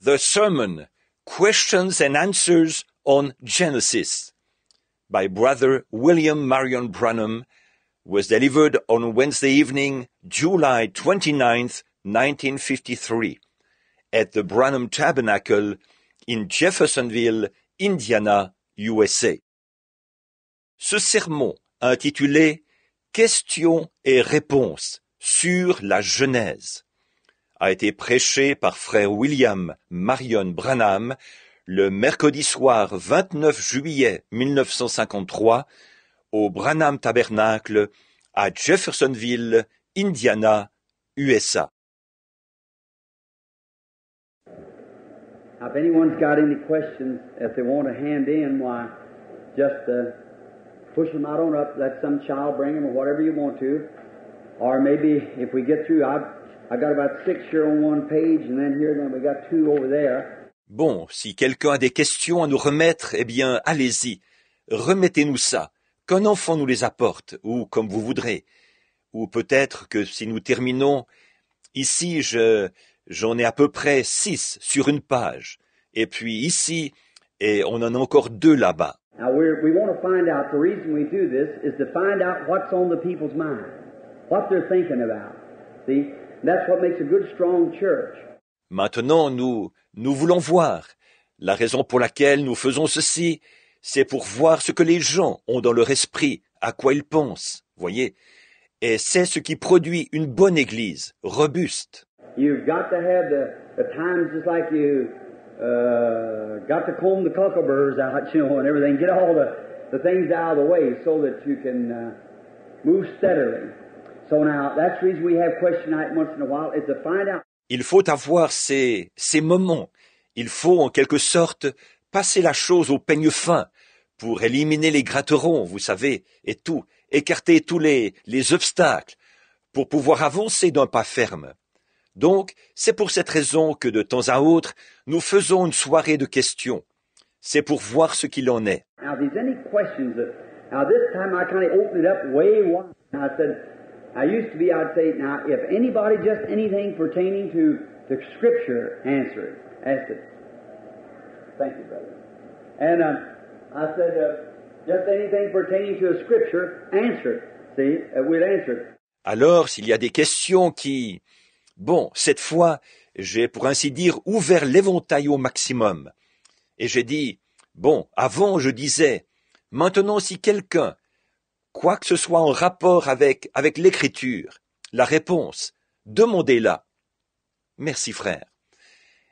The sermon, Questions and Answers on Genesis, by Brother William Marion Branham, was delivered on Wednesday evening, July 29th, 1953, at the Branham Tabernacle in Jeffersonville, Indiana, USA. Ce sermon, intitulé Questions et réponses sur la Genèse, a été prêché par frère William Marion Branham le mercredi soir 29 juillet 1953 au Branham Tabernacle à Jeffersonville, Indiana, USA. Now, if anyone's got any questions, if they want to hand in, why, just push them out on up, let some child bring them or whatever you want to. Or maybe if we get through, I got about 6 here on one page, and then we got 2 over there. Bon, si quelqu'un a des questions à nous remettre, eh bien, allez-y. Remettez-nous ça. Qu'un enfant nous les apporte, ou comme vous voudrez. Ou peut-être que si nous terminons, ici, j'en ai à peu près 6 sur une page. Et puis ici, et on en a encore 2 là-bas. Now, we want to find out, the reason we do this is to find out what's on the people's mind, what they're thinking about. See? That's what makes a good, strong church. Maintenant, nous voulons voir. La raison pour laquelle nous faisons ceci, c'est pour voir ce que les gens ont dans leur esprit, à quoi ils pensent, voyez. Et c'est ce qui produit une bonne église, robuste. You've got to have the times just like you got to comb the cockleburrs out, and everything. Get all the things out of the way so that you can move steadily. So now, that's the reason we have question night once in a while, is to find out. Il faut avoir ces moments. Il faut, en quelque sorte, passer la chose au peigne fin pour éliminer les gratterons, vous savez, et tout, écarter tous les obstacles pour pouvoir avancer d'un pas ferme. Donc, c'est pour cette raison que de temps à autre, nous faisons une soirée de questions. C'est pour voir ce qu'il en est. Now, if there's any questions, now this time I kind of opened it up way wide. I said, I'd say, now, if anybody just anything pertaining to the Scripture, answer it. Ask it. Thank you, brother. And I said, just anything pertaining to the Scripture, answer it. See, we'll answer it. Alors, s'il y a des questions qui... Bon, cette fois, j'ai, pour ainsi dire, ouvert l'éventail au maximum. Et j'ai dit, bon, avant, je disais, maintenant, si quelqu'un, quoi que ce soit en rapport avec l'écriture, la réponse, demandez-la. Merci, frère.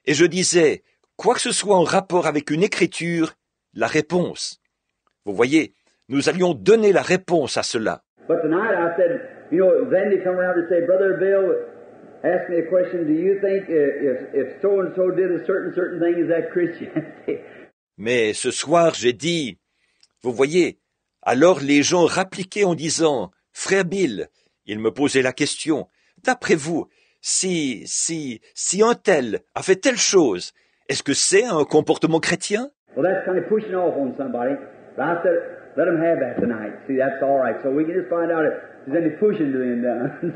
Et je disais, quoi que ce soit en rapport avec une écriture, la réponse. Vous voyez, nous allions donner la réponse à cela. But tonight I said, then they come around and say, Brother Bill, ask me a question, do you think if so-and-so did a certain thing, is that Christianity? Mais ce soir, j'ai dit, vous voyez, alors les gens rappliquaient en disant, Frère Bill, il me posait la question, d'après vous, si un tel a fait telle chose, est-ce que c'est un comportement chrétien? Well, that's kind of pushing off on somebody. But I said, let them have that tonight. See, that's all right. So we can just find out if there's any pushing being done.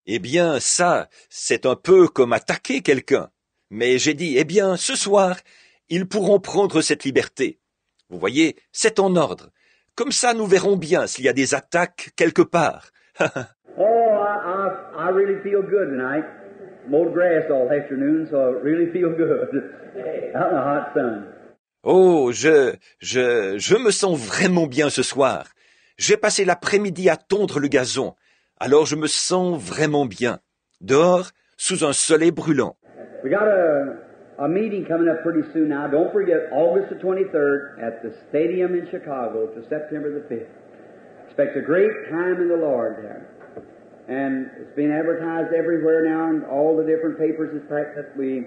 Eh bien, ça, c'est un peu comme attaquer quelqu'un. Mais j'ai dit, eh bien, ce soir, ils pourront prendre cette liberté. Vous voyez, c'est en ordre. Comme ça, nous verrons bien s'il y a des attaques quelque part. I really feel good tonight. Mowed grass all afternoon, so I really feel good. Out in the hot sun. Oh, je me sens vraiment bien ce soir. J'ai passé l'après-midi à tondre le gazon. Alors je me sens vraiment bien. Dehors, sous un soleil brûlant. We got a meeting coming up pretty soon now. Don't forget, August the 23rd at the stadium in Chicago to September the 5th. Expect a great time in the Lord there. And it's been advertised everywhere now in all the different papers that we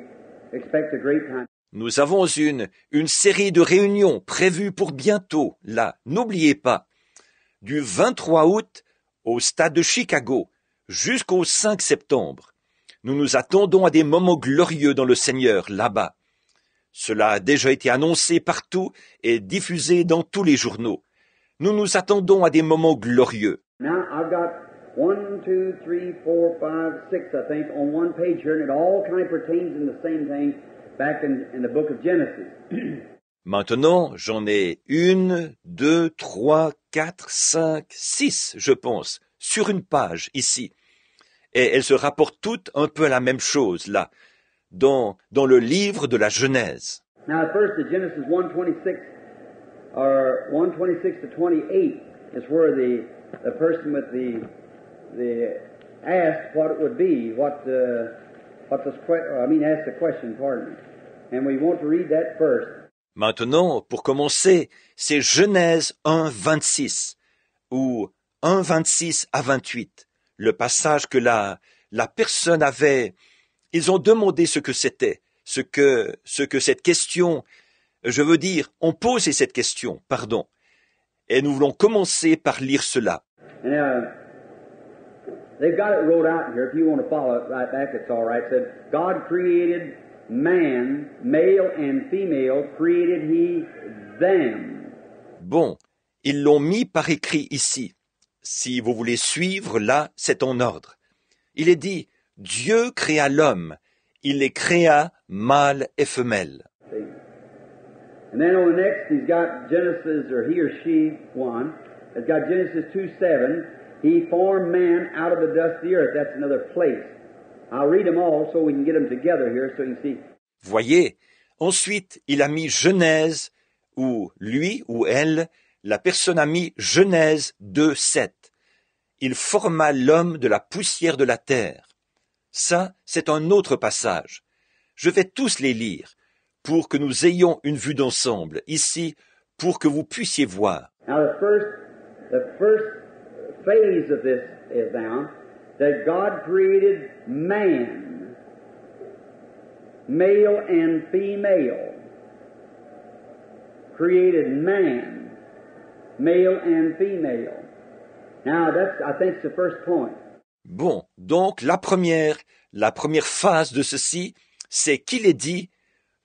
expect a great time. Nous avons une série de réunions prévues pour bientôt, là, n'oubliez pas, du 23 août au stade de Chicago jusqu'au 5 septembre. Nous nous attendons à des moments glorieux dans le Seigneur, là-bas. Cela a déjà été annoncé partout et diffusé dans tous les journaux. Nous nous attendons à des moments glorieux. Now, I've got 1, 2, 3, 4, 5, 6, I think, on one page here, and it all kind of pertains in the same thing back in the book of Genesis. Maintenant, j'en ai 1, 2, 3, 4, 5, 6, je pense, sur une page, ici. Et elles se rapportent toutes un peu à la même chose, là, dans le livre de la Genèse. Now, at first, the Genesis 1:26, or 1:26 to 28, is where the person with the asked what it would be, asked the question, pardon me. And we want to read that first. Maintenant, pour commencer, c'est Genèse 1, 26, ou 1, 26 à 28, le passage que la personne avait. Ils ont demandé ce que c'était, ce que cette question, je veux dire, on posait cette question, pardon. Et nous voulons commencer par lire cela. And, they've got it wrote out here. If you want to follow it right back, it's all right. It said, God created man, male and female, created he them. Bon, ils l'ont mis par écrit ici. Si vous voulez suivre, là, c'est en ordre. Il est dit, Dieu créa l'homme, il les créa mâle et femelle. And then on the next, he's got Genesis, or he or she, one, has got Genesis 2:7. He formed man out of the dust of the earth. That's another place. I'll read them all so we can get them together here so you can see. Voyez, ensuite, il a mis Genèse, ou lui ou elle, la personne a mis Genèse 2:7. Il forma l'homme de la poussière de la terre. Ça, c'est un autre passage. Je vais tous les lire, pour que nous ayons une vue d'ensemble, ici, pour que vous puissiez voir. Now the first phase of this is now that God created man, male and female. Created man, male and female. Now I think it's the first point. Bon, donc la première phase de ceci, c'est qu'il est dit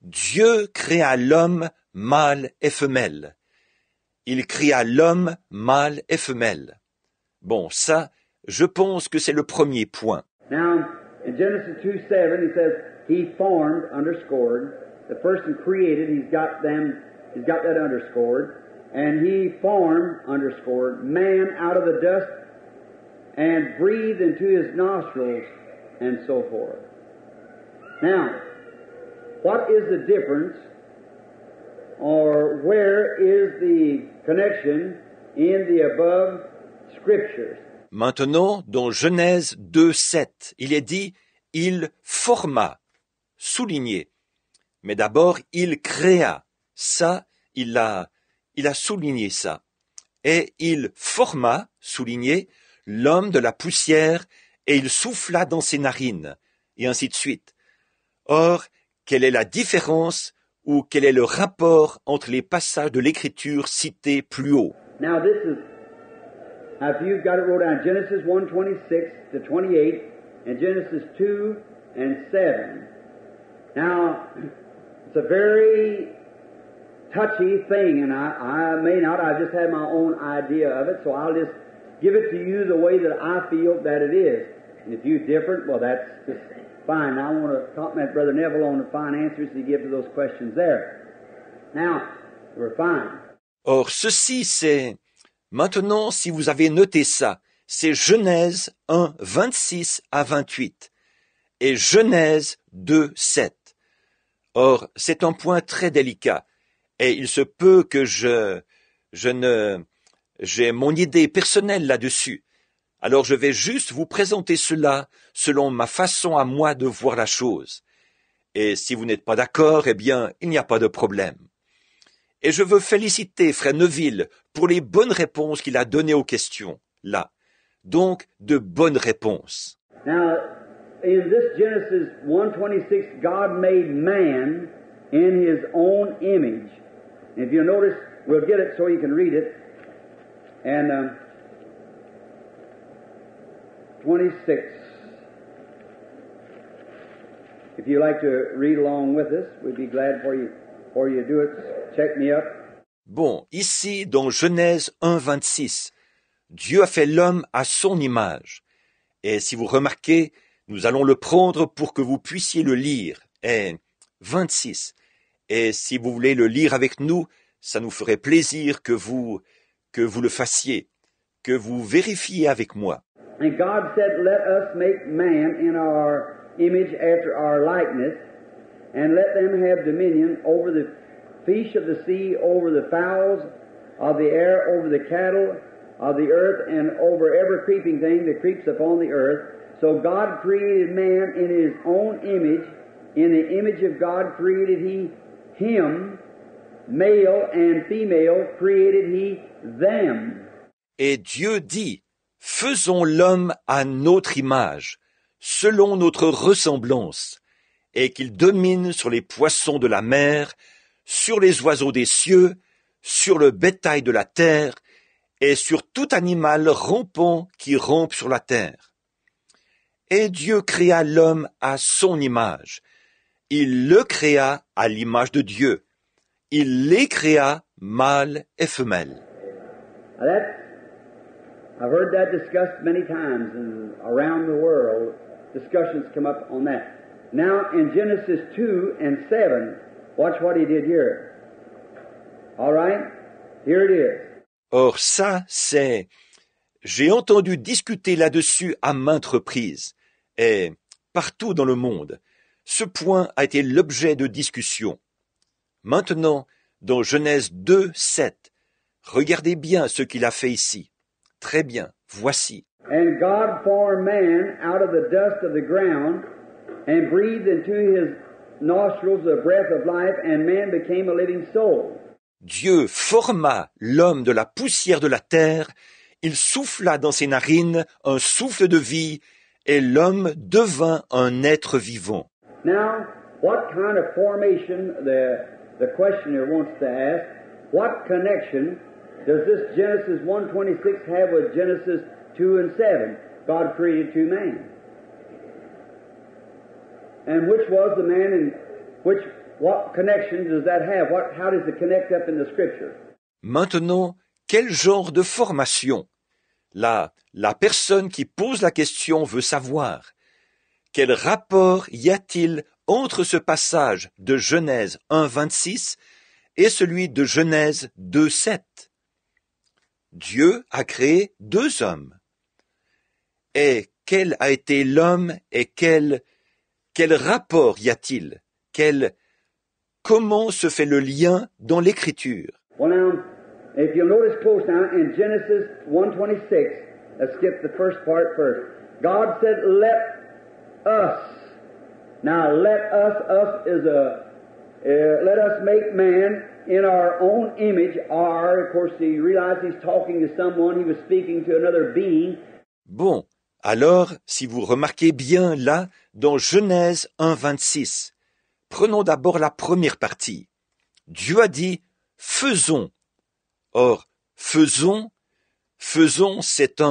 Dieu créa l'homme mâle et femelle. Il créa l'homme mâle et femelle. Bon, ça, je pense que c'est le premier point. Now, in Genesis 2:7, he says, he formed, underscored. The person created, he's got that underscored. And he formed, underscored, man out of the dust and breathed into his nostrils, and so forth. Now, what is the difference, or where is the connection in the above scriptures? Maintenant, dans Genèse 2:7, il est dit « il forma », souligné. Mais d'abord, il créa. Ça, il a souligné ça. Et il forma, souligné, l'homme de la poussière, et il souffla dans ses narines, et ainsi de suite. Or, quelle est la différence ou quel est le rapport entre les passages de l'Écriture cités plus haut? Now this is, if you've got it wrote down, Genesis 1:26 to 28, and Genesis 2 and 7. Now, it's a very touchy thing, and I may not, I just have my own idea of it, so I'll just give it to you the way that I feel that it is. And if you're different, well, that's just fine. Now I want to compliment Brother Neville on the fine answers he gives to those questions there. Now, we're fine. Or, ceci, c'est... Maintenant, si vous avez noté ça, c'est Genèse 1, 26 à 28 et Genèse 2, 7. Or, c'est un point très délicat et il se peut que j'ai mon idée personnelle là-dessus. Alors, je vais juste vous présenter cela selon ma façon à moi de voir la chose. Et si vous n'êtes pas d'accord, eh bien, il n'y a pas de problème. Et je veux féliciter Frère Neville pour les bonnes réponses qu'il a données aux questions, là. Donc, de bonnes réponses. Now, in this Genesis 1:26, God made man in his own image. And if you notice, we'll get it so you can read it. And 26. If you like to read along with us, we'd be glad for you to do it. Check me up. Bon, ici, dans Genèse 1, 26, Dieu a fait l'homme à son image. Et si vous remarquez, nous allons le prendre pour que vous puissiez le lire. Et 26. Et si vous voulez le lire avec nous, ça nous ferait plaisir que vous le fassiez, que vous vérifiez avec moi. And God said, let us make man in our image after our likeness, and let them have dominion over the fish of the sea, over the fowls of the air, over the cattle of the earth, and over every creeping thing that creeps upon the earth. So God created man in His own image. In the image of God created He him, male and female created He them. Et Dieu dit, faisons l'homme à notre image, selon notre ressemblance, et qu'il domine sur les poissons de la mer, sur les oiseaux des cieux, sur le bétail de la terre, et sur tout animal rampant qui rampe sur la terre. Et Dieu créa l'homme à son image. Il le créa à l'image de Dieu. Il les créa mâle et femelle. I've heard that discussed many times, and around the world, discussions come up on that. Now, in Genesis 2 and 7, watch what he did here. All right? Here it is. Or ça, c'est... J'ai entendu discuter là-dessus à maintes reprises, et partout dans le monde. Ce point a été l'objet de discussion. Maintenant, dans Genèse 2, 7, regardez bien ce qu'il a fait ici. Très bien, voici. And God formed man out of the dust of the ground, and breathed into his nostrils the breath of life, and man became a living soul. Dieu forma l'homme de la poussière de la terre, il souffla dans ses narines un souffle de vie, et l'homme devint un être vivant. Now, what kind of formation the questioner wants to ask, what connection does this Genesis 1:26 have with Genesis 2 and 7? God created two men. And which was the man and what connection does that have? How does it connect up in the Scripture? Maintenant, quel genre de formation? La personne qui pose la question veut savoir. Quel rapport y a-t-il entre ce passage de Genèse 1:26 et celui de Genèse 2:7? Dieu a créé deux hommes. Et quel a été l'homme et quel rapport y a-t-il? Comment se fait le lien dans l'Écriture? Well now, if you'll notice close now, in Genesis 1:26, let's skip the first part first. God said, let us. Now, let us is let us make man in our own image, of course, you realize he's talking to someone, he was speaking to another being. Bon, alors, si vous remarquez bien là, dans Genèse 1:26, prenons d'abord la première partie. Dieu a dit « faisons ». Or, faisons, c'est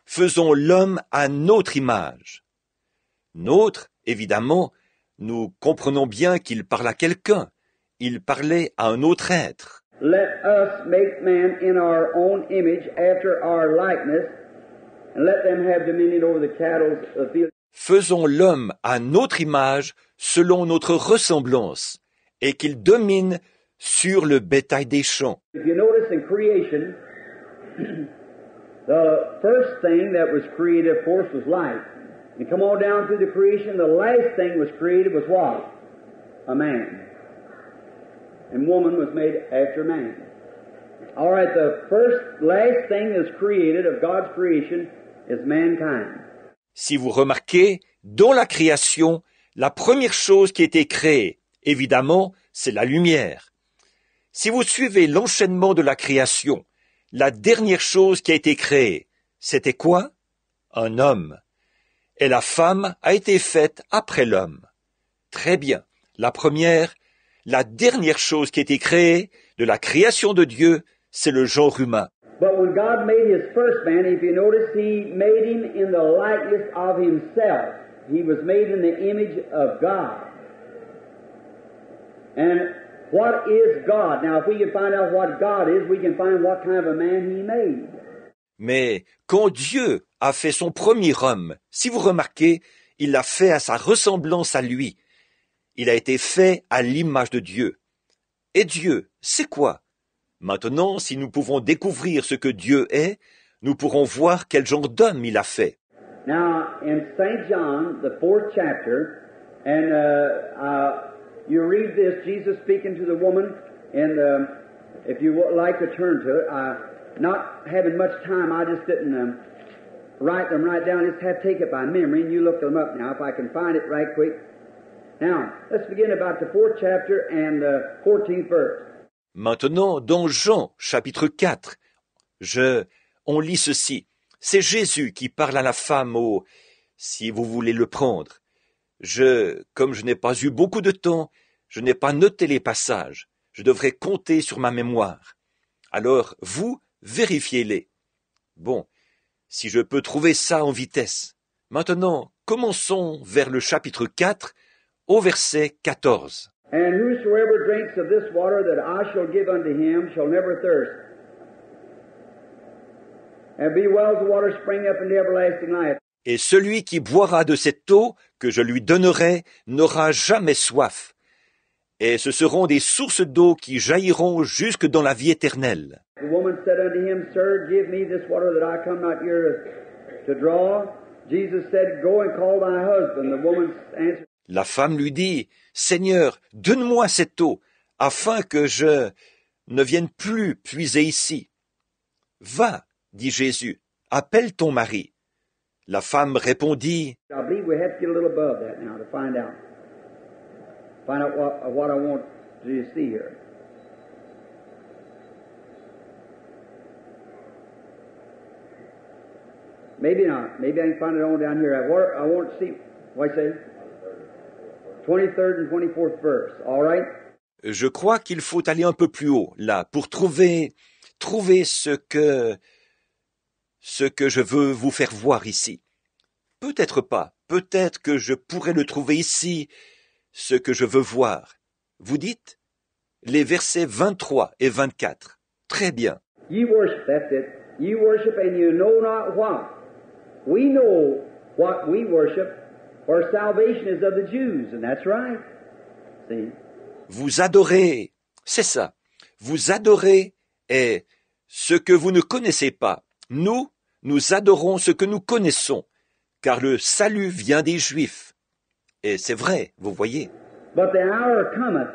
faisons l'homme à notre image. Notre, évidemment, nous comprenons bien qu'il parle à quelqu'un. Il parlait à un autre être. Let us make man in our own image, after our likeness, and let them have dominion over the cattle of the field. Faisons l'homme à notre image, selon notre ressemblance, et qu'il domine sur le bétail des champs. If you notice in creation, the first thing that was created, of course, was light. And come on down through the creation, the last thing was created was what? A man. And woman was made after man. All right, last thing that's created of God's creation is mankind. Si vous remarquez, dans la création, la première chose qui a été créée, évidemment, c'est la lumière. Si vous suivez l'enchaînement de la création, la dernière chose qui a été créée, c'était quoi? Un homme. Et la femme a été faite après l'homme. Très bien. La dernière chose qui a été créée de la création de Dieu, c'est le genre humain. But when God made His first man, if you notice, He made him in the likeness of Himself. He was made in the image of God. And what is God? Now, if we can find out what God is, we can find what kind of a man He made. Mais quand Dieu a fait son premier homme, si vous remarquez, il l'a fait à sa ressemblance à lui. Il a été fait à l'image de Dieu. Et Dieu, c'est quoi? Maintenant, si nous pouvons découvrir ce que Dieu est, nous pourrons voir quel genre d'homme il a fait. Now, in St. John, the 4th chapter, and you read this, Jesus speaking to the woman, and if you would like to turn to it, not having much time, I just didn't write them right down, just have to take it by memory, and you look them up now, if I can find it right quick. Now, let's begin about the 4th chapter and the 14th verse. Maintenant, dans Jean, chapitre 4, on lit ceci. C'est Jésus qui parle à la femme si vous voulez le prendre. Comme je n'ai pas eu beaucoup de temps, je n'ai pas noté les passages. Je devrais compter sur ma mémoire. Alors, vous, vérifiez-les. Bon, si je peux trouver ça en vitesse. Maintenant, commençons vers le chapitre 4, au verset 14. And whosoever drinks of this water that I shall give unto him shall never thirst. And be wells of water spring up into everlasting life. Et celui qui boira de cette eau que je lui donnerai n'aura jamais soif. Et ce seront des sources d'eau qui jailliront jusque dans la vie éternelle. The woman said unto him, Sir, give me this water that I come not here to draw. Jesus said, Go and call thy husband. The woman answered, La femme lui dit, Seigneur, donne-moi cette eau, afin que je ne vienne plus puiser ici. Va, dit Jésus, appelle ton mari. La femme répondit, I believe we have to get a little above that now to find out what I want you to see here. Maybe not. Maybe I can find it on down here. I want to see, what I say? 23rd and 24th verse. All right? Je crois qu'il faut aller un peu plus haut, là, pour trouver ce que je veux vous faire voir ici. Peut-être pas. Peut-être que je pourrais le trouver ici, ce que je veux voir. Vous dites? Les versets 23 et 24. Très bien. Ye worship, that's it. Ye worship and you know not what. We know what we worship, for salvation is of the Jews, and that's right. See? Vous adorez, c'est ça. Vous adorez est ce que vous ne connaissez pas. Nous adorons ce que nous connaissons, car le salut vient des Juifs. Et c'est vrai, vous voyez. But the hour cometh,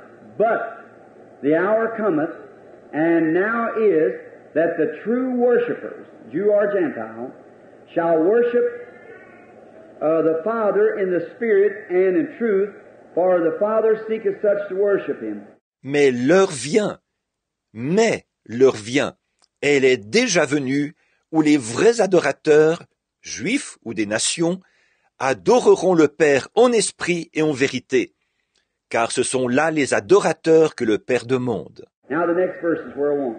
and now is that the true worshipers, Jew or Gentile, shall worship the Father in the Spirit and in truth, for the Father seeketh such to worship Him. Mais l'heure vient, elle est déjà venue, où les vrais adorateurs, juifs ou des nations, adoreront le Père en esprit et en vérité, car ce sont là les adorateurs que le Père demande. Now the next verse is where I want.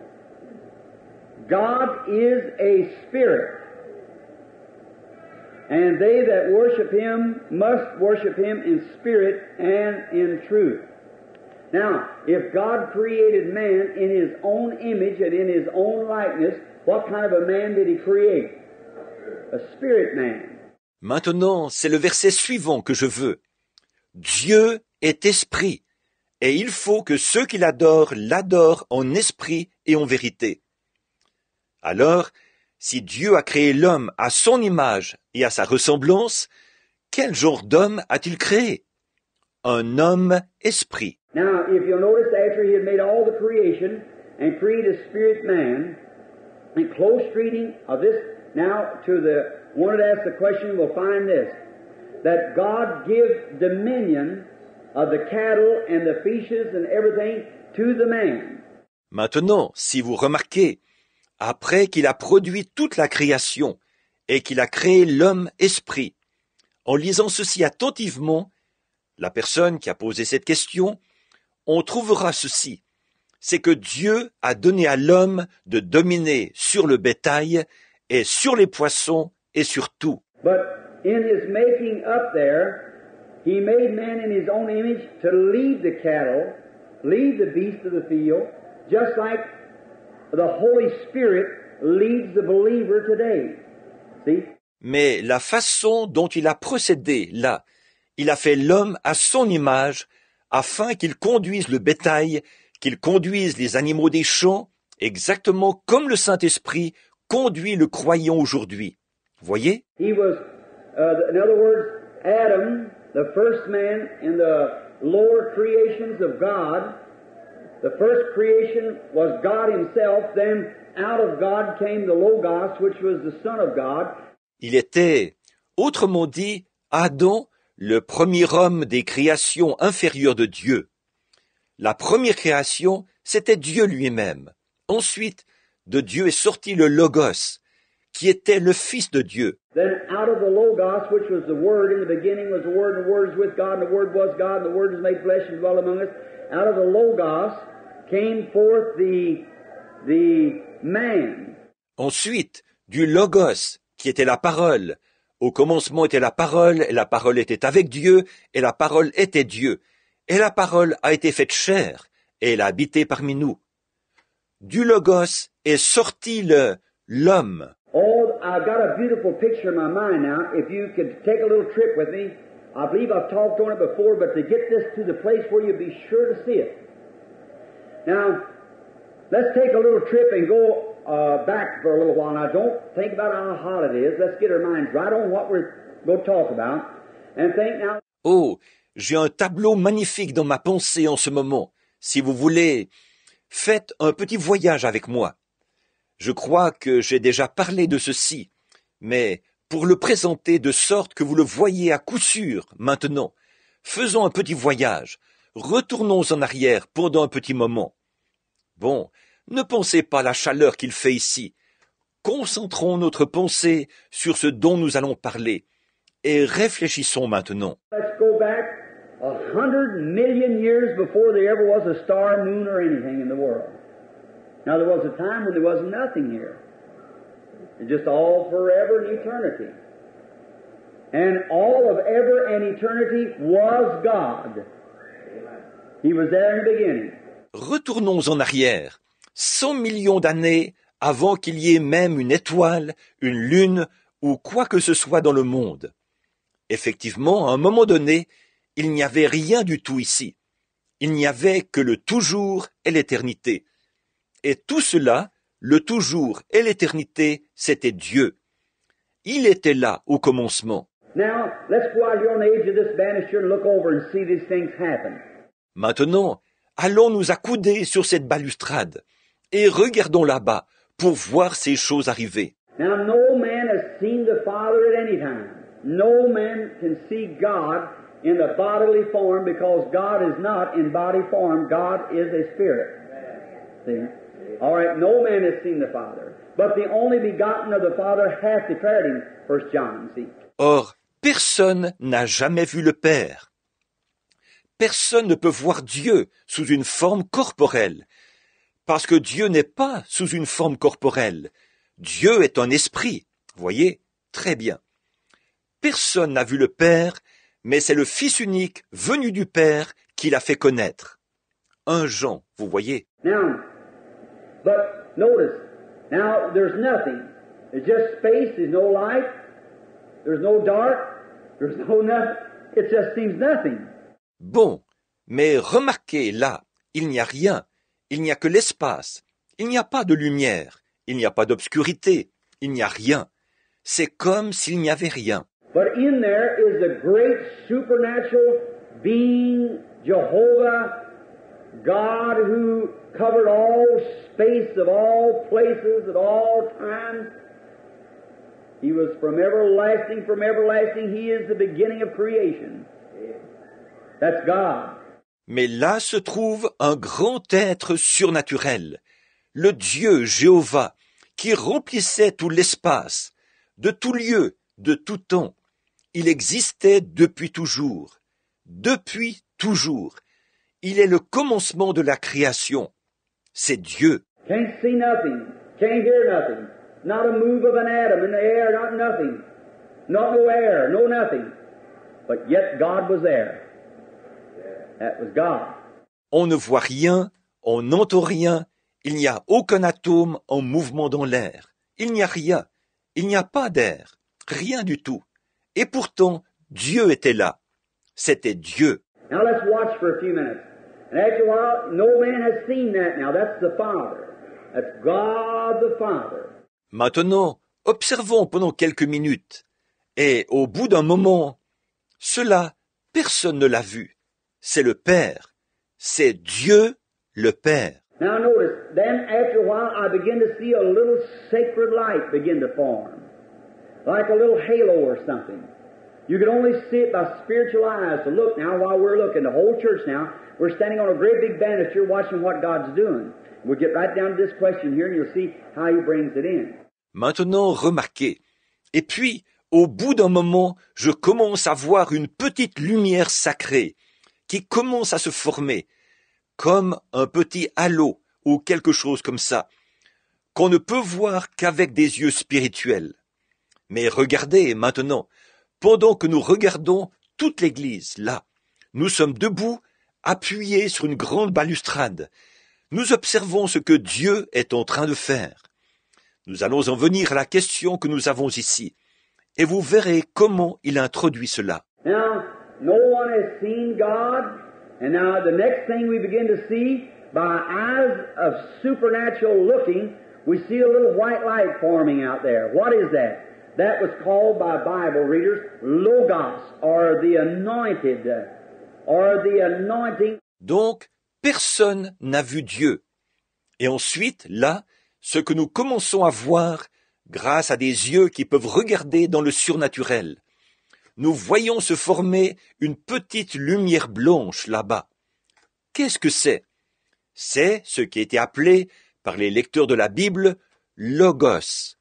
God is a spirit, and they that worship Him must worship Him in spirit and in truth. Now, if God created man in His own image and in His own likeness, what kind of a man did He create? A spirit man. Maintenant, c'est le verset suivant que je veux. Dieu est esprit, et il faut que ceux qui l'adorent en esprit et en vérité. Alors, si Dieu a créé l'homme à son image et à sa ressemblance, quel genre d'homme a-t-il créé? Un homme esprit. Now, if you'll notice, after He had made all the creation and created a spirit man, in close reading of this, now to the one that asks the question, will find this, that God gives dominion of the cattle and the fishes and everything to the man. Maintenant, si vous remarquez, après qu'il a produit toute la création et qu'il a créé l'homme esprit, en lisant ceci attentivement, la personne qui a posé cette question, on trouvera ceci, c'est que Dieu a donné à l'homme de dominer sur le bétail et sur les poissons et sur tout. But in His making up there, He made man in His own image to lead the cattle, lead the beasts of the field, just like the Holy Spirit leads the believer today. See? Mais la façon dont il a procédé là, il a fait l'homme à son image afin qu'il conduise le bétail, qu'il conduise les animaux des champs, exactement comme le Saint-Esprit conduit le croyant aujourd'hui. Voyez? He was, in other words, Adam, the first man in the lower creations of God. The first creation was God himself, then out of God came the Logos, which was the Son of God. Il était, autrement dit, Adam, le premier homme des créations inférieures de Dieu. La première création, c'était Dieu lui-même. Ensuite, de Dieu est sorti le Logos, qui était le Fils de Dieu. Then out of the Logos, which was the Word, in the beginning was the Word, and the Word was with God, and the Word was God, and the Word was made flesh and dwelt among us. Out of the Logos came forth the man. Ensuite, du Logos, qui était la parole. Au commencement était la parole, et la parole était avec Dieu, et la parole était Dieu. Et la parole a été faite chair, et elle a habité parmi nous. Du Logos est sorti l'homme. Oh, I've got a beautiful picture in my mind now. If you could take a little trip with me, I believe I've talked on it before, but to get this to the place where you'll be sure to see it. Now, let's take a little trip and go back for a little while. Now, don't think about how hot it is. Let's get our minds right on what we're going to talk about. And think now. Oh, j'ai un tableau magnifique dans ma pensée en ce moment. Si vous voulez, faites un petit voyage avec moi. Je crois que j'ai déjà parlé de ceci, mais pour le présenter de sorte que vous le voyez à coup sûr maintenant, faisons un petit voyage. Retournons en arrière pendant un petit moment. Bon, ne pensez pas à la chaleur qu'il fait ici. Concentrons notre pensée sur ce dont nous allons parler et réfléchissons maintenant. Let's go back 100 million years before there ever was a star, moon, or anything in the world. Now, there was a time when there was nothing here. It's just all forever and eternity. And all of ever and eternity was God. He was there in the beginning. Retournons en arrière, 100 millions d'années avant qu'il y ait même une étoile, une lune ou quoi que ce soit dans le monde. Effectivement, à un moment donné, il n'y avait rien du tout ici. Il n'y avait que le toujours et l'éternité. Et tout cela, le toujours et l'éternité, c'était Dieu. Il était là au commencement. Now, let's go out here on the edge of this banister and look over and see these things happen. Maintenant, allons nous accouder sur cette balustrade et regardons là-bas pour voir ces choses arriver. Now, no man has seen the Father at any time. No man can see God in a bodily form because God is not in body form. God is a spirit. See? All right, no man has seen the Father, but the only begotten of the Father hath declared him, 1 John, see. Or, personne n'a jamais vu le Père. Personne ne peut voir Dieu sous une forme corporelle, parce que Dieu n'est pas sous une forme corporelle. Dieu est un esprit, voyez, très bien. Personne n'a vu le Père, mais c'est le Fils unique venu du Père qui l'a fait connaître. 1 Jean, vous voyez. Now, but notice, now there's nothing. There's just space, there's no light, there's no dark, there's no nothing. It just seems nothing. Bon, mais remarquez là, il n'y a rien, il n'y a que l'espace, il n'y a pas de lumière, il n'y a pas d'obscurité, il n'y a rien. C'est comme s'il n'y avait rien. But in there is the great supernatural being, Jehovah, God who covered all space of all places at all times. He was from everlasting, He is the beginning of creation. That's God. Mais là se trouve un grand être surnaturel, le Dieu Jéhovah, qui remplissait tout l'espace, de tout lieu, de tout temps. Il existait depuis toujours. Depuis toujours. Il est le commencement de la création. C'est Dieu. Can't see nothing. Can't hear nothing. Not a move of an atom in the air, not nothing. Not no air, no nothing. But yet God was there. That was God. On ne voit rien, on n'entend rien, il n'y a aucun atome en mouvement dans l'air. il n'y a rien, il n'y a pas d'air, rien du tout. Et pourtant, Dieu était là. C'était Dieu. Now let's watch for a few minutes. And after a while, no man has seen that now. That's the Father. That's God the Father. Maintenant, observons pendant quelques minutes. Et au bout d'un moment, cela, personne ne l'a vu. C'est le Père. C'est Dieu le Père. Now notice, then after a while I begin to see a little sacred light begin to form. Like a little halo or something. You can only see it by spiritual eyes. So look now, while we're looking, the whole church now, we're standing on a great big banister watching what God's doing. We'll get right down to this question here and you'll see how He brings it in. Maintenant, remarquez. Et puis, au bout d'un moment, je commence à voir une petite lumière sacrée qui commence à se former, comme un petit halo ou quelque chose comme ça, qu'on ne peut voir qu'avec des yeux spirituels. Mais regardez maintenant, pendant que nous regardons toute l'Église, là, nous sommes debout, appuyés sur une grande balustrade. Nous observons ce que Dieu est en train de faire. Nous allons en venir à la question que nous avons ici, et vous verrez comment il introduit cela. Now, no one has seen God, and now the next thing we begin to see, by eyes of supernatural looking, we see a little white light forming out there. What is that? That was called by Bible readers Logos, or the anointed, or the anointing. Donc, personne n'a vu Dieu. Et ensuite, là, ce que nous commençons à voir, grâce à des yeux qui peuvent regarder dans le surnaturel, nous voyons se former une petite lumière blanche là-bas. Qu'est-ce que c'est? C'est ce qui a été appelé par les lecteurs de la Bible Logos,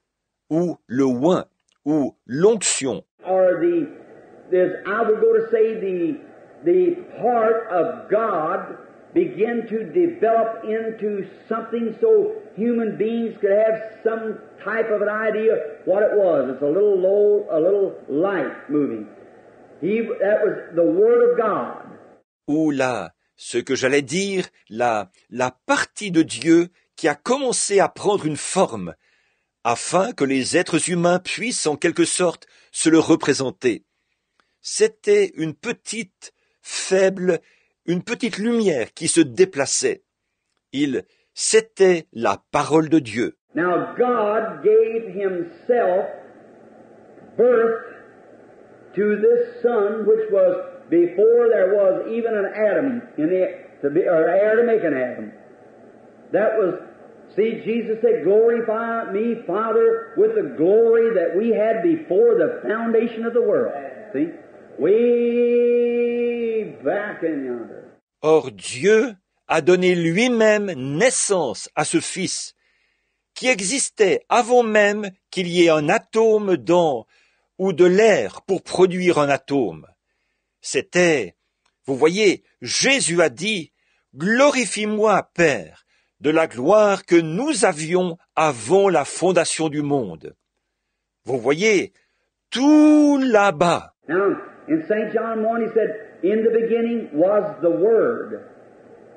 ou le oint, ou l'onction. Or I would go to say the part of God begin to develop into something so human beings could have some type of an idea what it was. It's a little light moving. That was the Word of God. Ou là, ce que j'allais dire, la partie de Dieu qui a commencé à prendre une forme, afin que les êtres humains puissent en quelque sorte se le représenter. C'était une petite, faible, une petite lumière qui se déplaçait. C'était la parole de Dieu. Now God gave Himself birth to this Son, which was before there was even an atom or air to make an atom. That was, see, Jesus said, glorify me, Father, with the glory that we had before the foundation of the world. See? Way back in yonder. Or Dieu a donné lui-même naissance à ce Fils, qui existait avant même qu'il y ait un atome ou de l'air pour produire un atome. C'était, vous voyez, Jésus a dit, glorifie-moi, Père, de la gloire que nous avions avant la fondation du monde. Vous voyez, tout là-bas. Now, in St. John 1, he said, in the beginning was the Word.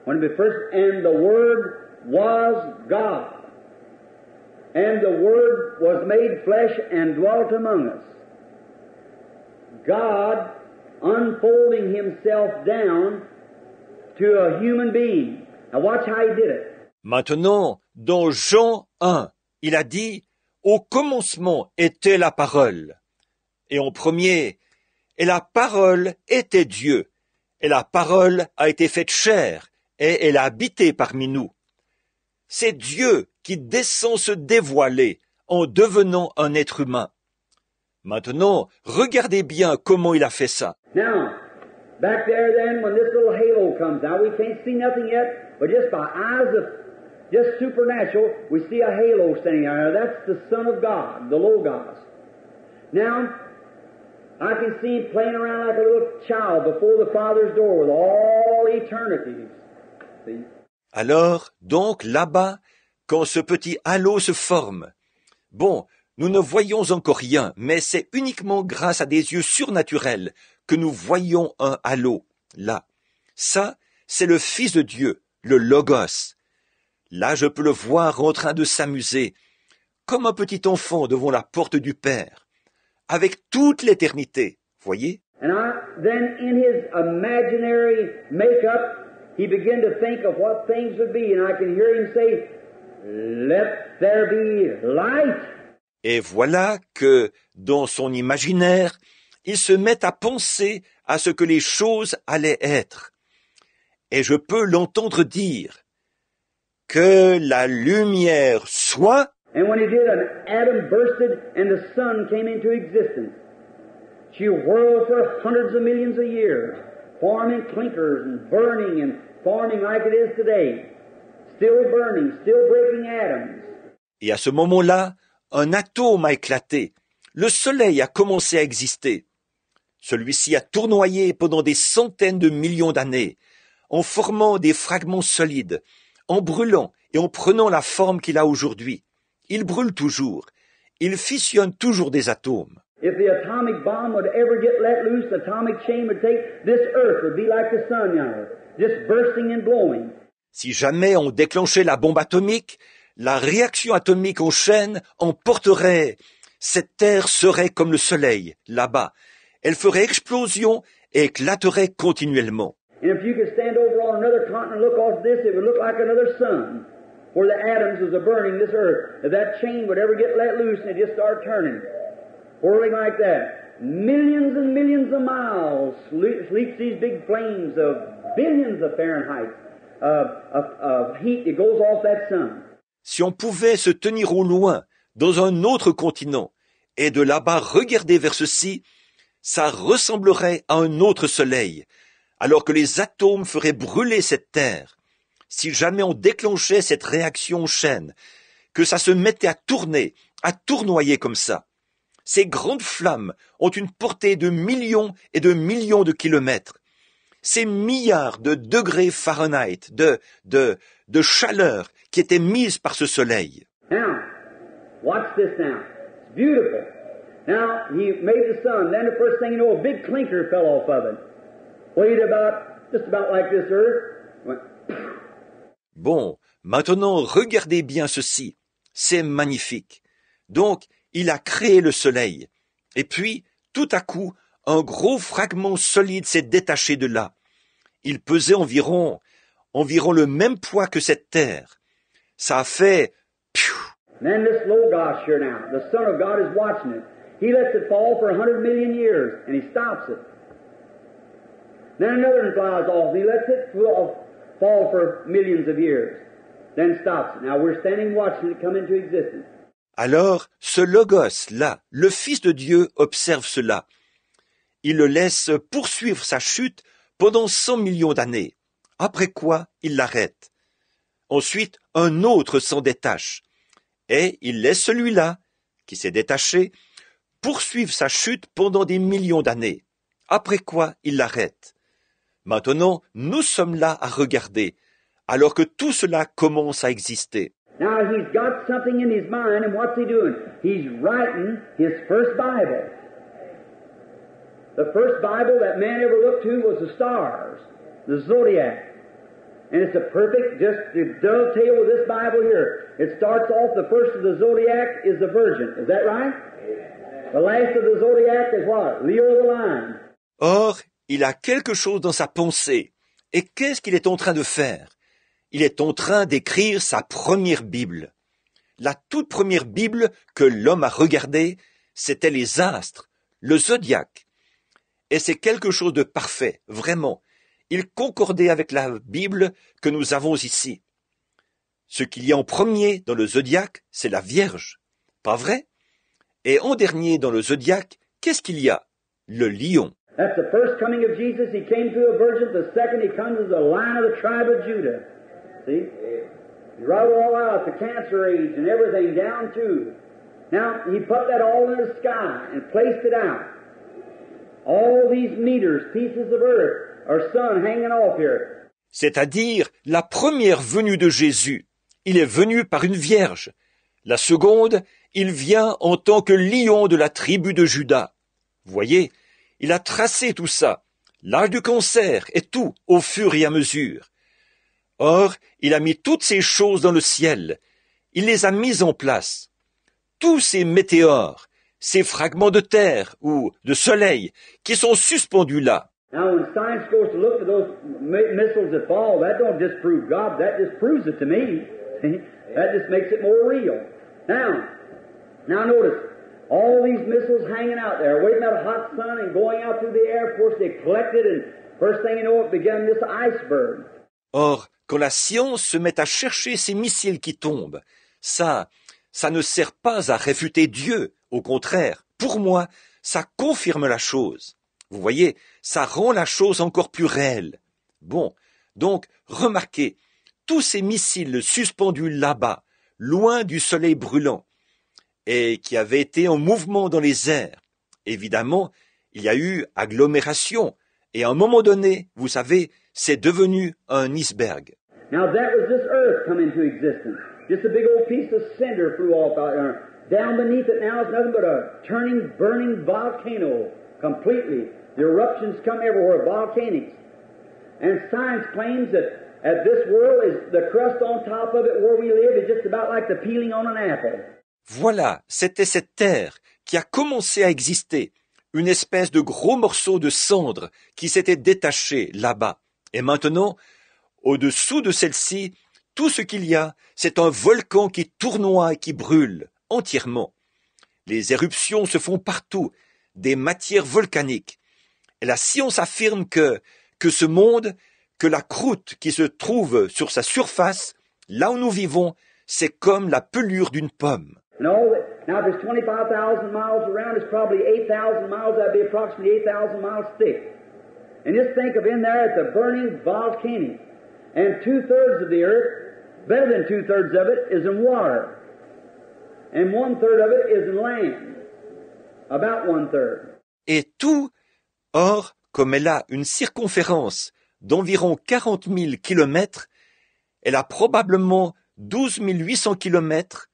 When the first, and the Word was God. And the Word was made flesh and dwelt among us. God unfolding Himself down to a human being. Now watch how He did it. Maintenant, dans Jean 1, il a dit, au commencement était la parole. Et en premier, et la parole était Dieu. Et la parole a été faite chair, et elle a habité parmi nous. C'est Dieu qui descend se dévoiler en devenant un être humain. Maintenant, regardez bien comment il a fait ça. Now, back there then, when this little halo comes out, we can't see nothing yet, but just by eyes of just supernatural, we see a halo standing there. Now, that's the Son of God, the Logos. Now, I can see Him playing around like a little child before the Father's door with all eternities. See? Alors, donc, là-bas, quand ce petit halo se forme, bon, nous ne voyons encore rien, mais c'est uniquement grâce à des yeux surnaturels que nous voyons un halo, là. Ça, c'est le Fils de Dieu, le Logos. Là, je peux le voir en train de s'amuser, comme un petit enfant devant la porte du Père, avec toute l'éternité, voyez? And then in his imaginary makeup, he began to think of what things would be, and I can hear him say, "Let there be light." Et voilà que, dans son imaginaire, il se met à penser à ce que les choses allaient être. Et je peux l'entendre dire, que la lumière soit. And when he did, an atom bursted and the sun came into existence. She whirled for hundreds of millions of years, forming clinkers and forming like it is today. Still burning, still breaking atoms. Et à ce moment-là, un atome a éclaté. Le soleil a commencé à exister. Celui-ci a tournoyé pendant des centaines de millions d'années, en formant des fragments solides, en brûlant et en prenant la forme qu'il a aujourd'hui. Il brûle toujours. Il fissionne toujours des atomes. If the atomic bomb would ever get let loose, the atomic chain would take, this earth would be like the sun now, just bursting and blowing. Si jamais on déclenchait la bombe atomique, la réaction atomique en chaîne emporterait. Cette terre serait comme le soleil, là-bas. Elle ferait explosion et éclaterait continuellement. And if you could stand over on another continent and look off this, it would look like another sun, where the atoms was burning this earth. If that chain would ever get let loose and it just start turning, whirling like that, millions and millions of miles leaps these big flames of billions of Fahrenheit of heat that goes off that sun. Si on pouvait se tenir au loin, dans un autre continent, et de là-bas regarder vers ceci, ça ressemblerait à un autre soleil, alors que les atomes feraient brûler cette terre. Si jamais on déclenchait cette réaction en chaîne, que ça se mettait à tourner, à tournoyer comme ça. Ces grandes flammes ont une portée de millions et de millions de kilomètres. Ces milliards de degrés Fahrenheit, de chaleur qui étaient mises par ce soleil. Now, watch this now. It's beautiful. Now, he made the sun. Then the first thing you know, a big clinker fell off of it. Weighed just about like this earth. Went, Bon, maintenant regardez bien ceci. C'est magnifique. Donc, il a créé le soleil. Et puis, tout à coup, un gros fragment solide s'est détaché de là. Il pesait environ le même poids que cette terre. Ça a fait... then this Logos here now, the Son of God is watching it. He lets it fall for 100 million years, and he stops it. Then another one flies off, and he lets it fall for millions of years, then stops it. Now we're standing watching it come into existence. Alors, ce Logos, là, le Fils de Dieu, observe cela. Il le laisse poursuivre sa chute pendant 100 millions d'années. Après quoi, il l'arrête. Ensuite, un autre s'en détache. Et il laisse celui-là, qui s'est détaché, poursuivre sa chute pendant des millions d'années. Après quoi, il l'arrête. Maintenant, nous sommes là à regarder, alors que tout cela commence à exister. Now he's got something in his mind, and what's he doing? He's writing his first Bible. The first Bible that man ever looked to was the stars, the zodiac. And it's a perfect, just to dovetail with this Bible here. It starts off, the first of the zodiac is the Virgin. Is that right? The last of the zodiac is what? Leo the Lion. Or, il a quelque chose dans sa pensée. Et qu'est-ce qu'il est en train de faire? Il est en train d'écrire sa première Bible. La toute première Bible que l'homme a regardée, c'était les astres, le zodiaque. Et c'est quelque chose de parfait, vraiment. Il concordait avec la Bible que nous avons ici. Ce qu'il y a en premier dans le zodiaque, c'est la Vierge. Pas vrai? Et en dernier dans le zodiaque, qu'est-ce qu'il y a? Le lion. That's the first coming of Jesus. He came to a virgin. The second, he comes as a lion of the tribe of Judah. See? He wrote it all out, the cancer age and everything down to. Now, he put that all in the sky and placed it out. All these meters, pieces of earth, or sun hanging off here. C'est-à-dire la première venue de Jésus. Il est venu par une vierge. La seconde, il vient en tant que lion de la tribu de Juda. Voyez, il a tracé tout ça, l'âge du cancer et tout au fur et à mesure. Or, il a mis toutes ces choses dans le ciel. Il les a mises en place. tous ces météores, ces fragments de terre ou de soleil qui sont suspendus là. Now, when science goes to look at those missiles that fall, that don't disprove God, that just proves it to me. See? That just makes it more real. Now notice, all these missiles hanging out there, waiting out a hot sun and going out through the air, of course they collected, and first thing you know, it began this iceberg. Or, quand la science se met à chercher ces missiles qui tombent, ça ne sert pas à réfuter Dieu. Au contraire, pour moi, ça confirme la chose. Vous voyez, ça rend la chose encore plus réelle. Bon, donc, remarquez, tous ces missiles suspendus là-bas, loin du soleil brûlant, et qui avaient été en mouvement dans les airs. Évidemment, il y a eu agglomération, et à un moment donné, vous savez, c'est devenu un iceberg. Now that was this earth come into existence. Just a big old piece of cinder flew off out there. Down beneath it now is nothing but a turning, burning volcano completely. The eruptions come everywhere, volcanics. And science claims that this world is the crust on top of it where we live is just about like the peeling on an apple. Voilà, c'était cette terre qui a commencé à exister, une espèce de gros morceau de cendre qui s'était détaché là-bas. Et maintenant, au-dessous de celle-ci, tout ce qu'il y a, c'est un volcan qui tournoie et qui brûle entièrement. Les éruptions se font partout, des matières volcaniques. Et la science affirme que ce monde, que la croûte qui se trouve sur sa surface, là où nous vivons, c'est comme la pelure d'une pomme. Now, if there's 25,000 miles around, it's probably 8,000 miles. That'd be approximately 8,000 miles thick. And just think of in there at the burning volcano. And 2/3 of the earth, better than 2/3 of it, is in water. And 1/3 of it is in land. About 1/3. Et tout, or, comme elle a une circonférence d'environ 40 000 kilomètres, elle a probablement 12 800 kilomètres,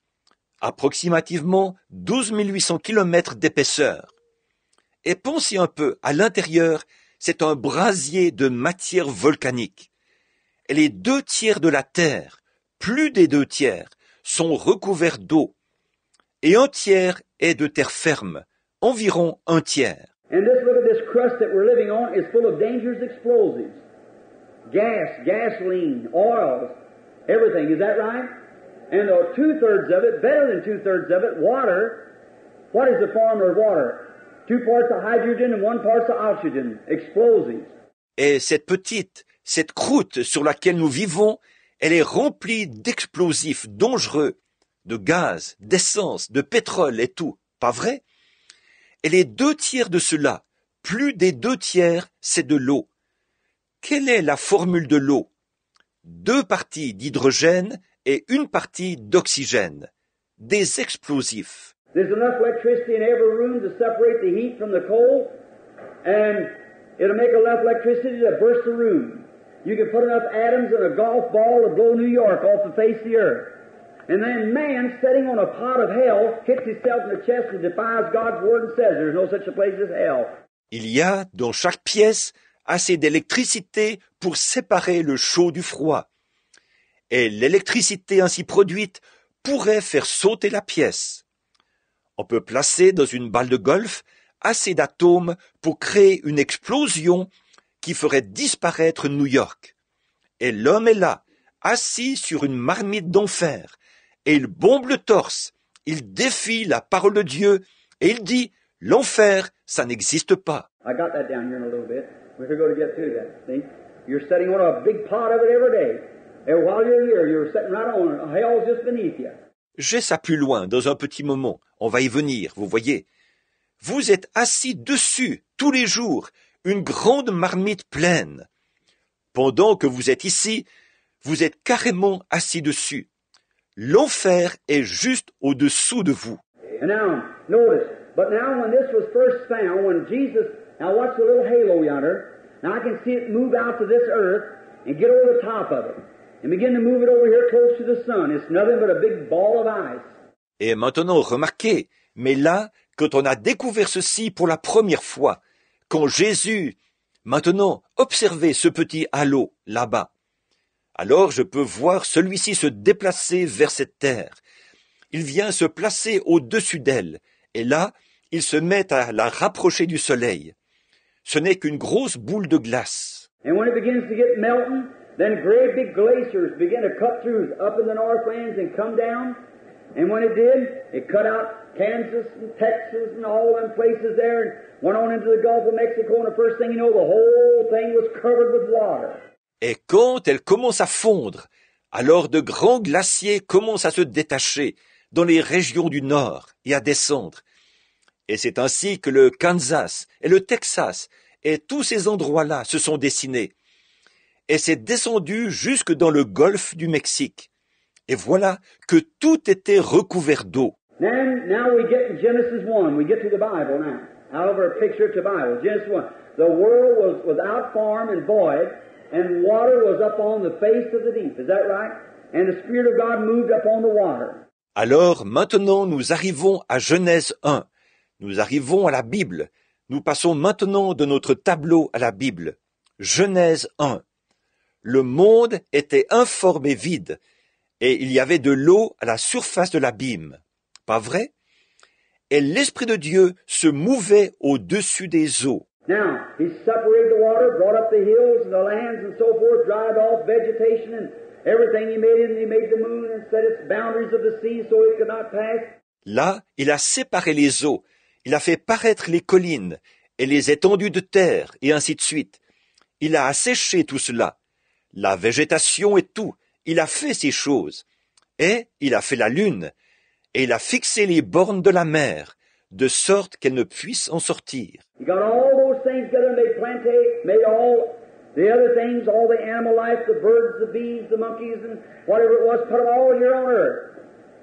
approximativement 12 800 kilomètres d'épaisseur. Et pensez un peu, à l'intérieur, c'est un brasier de matière volcanique. Et les 2/3 de la Terre, plus des 2/3, sont recouverts d'eau. Et 1/3 est de terre ferme, environ 1/3. And look at this crust that we're living on is full of dangerous explosives. Gas, gasoline, oils, everything. Is that right? And 2/3 of it, better than 2/3 of it, water. What is the formula of water? 2 parts of hydrogen and 1 part of oxygen. Explosives. Et cette croûte sur laquelle nous vivons, elle est remplie d'explosifs dangereux, de gaz, d'essence, de pétrole et tout. Pas vrai? Et les 2/3 de cela, plus des 2/3, c'est de l'eau. Quelle est la formule de l'eau? 2 parties d'hydrogène et 1 partie d'oxygène. Des explosifs. There's enough electricity in every room to separate the heat from the cold, and it'll make enough electricity to burst the room. You can put enough atoms in a golf ball to blow New York off the face of the earth. And then man, sitting on a pot of hell, hits himself in the chest and defies God's word and says there's no such a place as hell. Il y a dans chaque pièce assez d'électricité pour séparer le chaud du froid. Et l'électricité ainsi produite pourrait faire sauter la pièce. On peut placer dans une balle de golf assez d'atomes pour créer une explosion qui ferait disparaître New York. Et l'homme est là, assis sur une marmite d'enfer, et il bombe le torse, il défie la parole de Dieu, et il dit, l'enfer, ça n'existe pas. I got that down here in a little bit. We're going to get through that, see? You're sitting on a big pot of it every day. And while you're here, you're sitting right on it. Hell's just beneath you. J'ai ça plus loin, dans un petit moment. On va y venir, vous voyez. Vous êtes assis dessus, tous les jours, une grande marmite pleine. Pendant que vous êtes ici, vous êtes carrément assis dessus. L'enfer est juste au-dessous de vous. And now, notice, but now when this was first found, when Jesus, now watch the little halo yonder, now I can see it move out to this earth and get over the top of it. And begin to move it over here close to the sun. It's nothing but a big ball of ice. Et maintenant, remarquez, mais là, quand on a découvert ceci pour la première fois, quand Jésus, maintenant, observez ce petit halo là-bas, alors je peux voir celui-ci se déplacer vers cette terre. il vient se placer au-dessus d'elle, et là, il se met à la rapprocher du soleil. Ce n'est qu'une grosse boule de glace. And when it begins to get melting, then great big glaciers begin to cut through up in the Northlands and come down. And when it did, it cut out Kansas and Texas and all them places there and went on into the Gulf of Mexico, and the first thing you know, the whole thing was covered with water. Et quand elle commence à fondre, alors de grands glaciers commencent à se détacher dans les régions du nord et à descendre. Et c'est ainsi que le Kansas et le Texas et tous ces endroits-là se sont dessinés. Et c'est descendu jusque dans le golfe du Mexique. Et voilà que tout était recouvert d'eau. Now we get in Genesis 1. We get to the Bible now. Out of our picture to Bible. Genesis 1. The world was without form and void, and water was up on the face of the deep. Is that right? And the Spirit of God moved up on the water. Alors maintenant nous arrivons à Genèse 1. Nous arrivons à la Bible. Nous passons maintenant de notre tableau à la Bible. Genèse 1. Le monde était informe et vide, et il y avait de l'eau à la surface de l'abîme. Pas vrai? Et l'Esprit de Dieu se mouvait au-dessus des eaux. Now, he separated the water, brought up the hills and the lands and so forth, dried off vegetation and everything he made it, and he made the moon and set its boundaries of the sea so it could not pass. Là, il a séparé les eaux, il a fait paraître les collines et les étendues de terre, et ainsi de suite. Il a asséché tout cela, la végétation et tout, il a fait ces choses. Et il a fait la lune, et il a fixé les bornes de la mer, de sorte qu'elle ne puisse en sortir. He got all those things together, made all the other things, all the animal life, the birds, the bees, the monkeys, and whatever it was, put them all here on earth.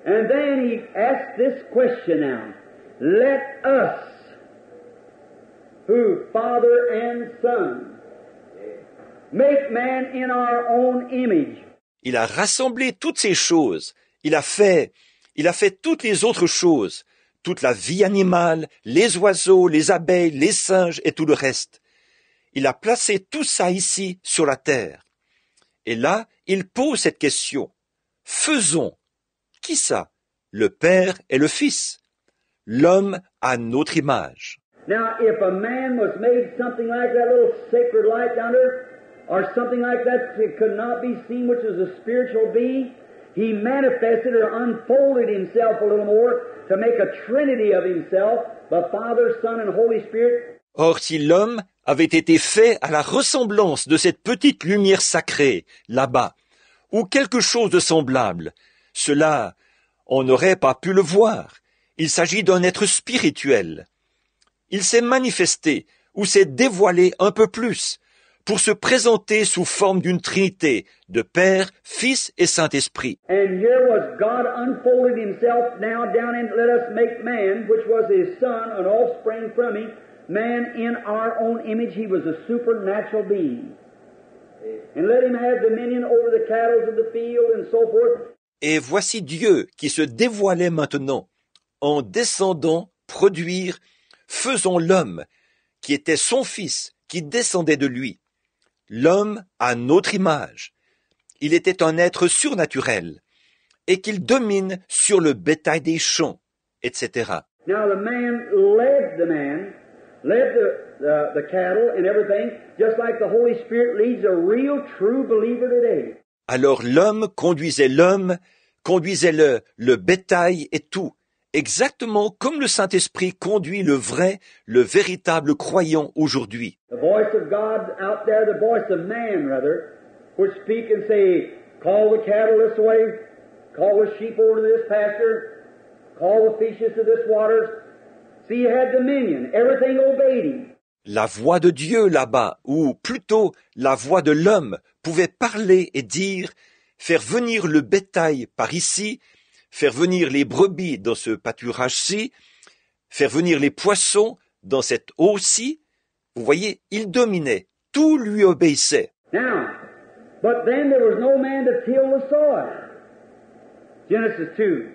And then he asked this question now. Let us, who Father and Son, make man in our own image. Il a rassemblé toutes ces choses. Il a fait toutes les autres choses, toute la vie animale, les oiseaux, les abeilles, les singes et tout le reste. Il a placé tout ça ici sur la terre. Et là, il pose cette question. Faisons. Qui ça? Le Père et le Fils. L'homme à notre image. Now, if a man was made something like that little sacred light down there, or something like that could not be seen, which is a spiritual being, he manifested or unfolded himself a little more to make a trinity of himself, the Father, Son, and Holy Spirit. Or, si l'homme avait été fait à la ressemblance de cette petite lumière sacrée, là-bas, ou quelque chose de semblable, cela, on n'aurait pas pu le voir. Il s'agit d'un être spirituel. Il s'est manifesté, ou s'est dévoilé un peu plus, pour se présenter sous forme d'une trinité de Père, Fils et Saint-Esprit. And here was God unfolded himself now down in let us make man, which was his son, an offspring from him, man in our own image. He was a supernatural being. And let him have dominion over the cattle of the field and so forth. Et voici Dieu qui se dévoilait maintenant, en descendant produire, faisons l'homme, qui était son fils, qui descendait de lui. L'homme à notre image. Il était un être surnaturel, et qu'il domine sur le bétail des champs, etc. Now the man, led the cattle and everything, just like the Holy Spirit leads a real true believer today. Alors l'homme conduisait le bétail et tout, exactement comme le Saint-Esprit conduit le vrai, le véritable croyant aujourd'hui. The voice of God out there, the voice of man, rather, would speak and say, call the cattle this way, call the sheep over to this pasture, call the fishes to this water. See, he had dominion. Everything obeyed him. La voix de Dieu là-bas, ou plutôt la voix de l'homme, pouvait parler et dire, faire venir le bétail par ici, faire venir les brebis dans ce pâturage-ci, faire venir les poissons dans cette eau-ci. Vous voyez, il dominait, tout lui obéissait. Now, but then there was no man to till the soil. Genesis 2.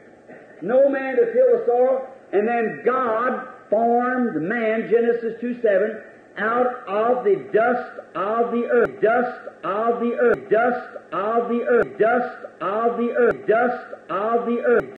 No man to till the soil, and then God formed man, Genesis 2:7, out of the dust of the earth, dust of the earth, dust of the earth, dust of the earth, dust of the earth.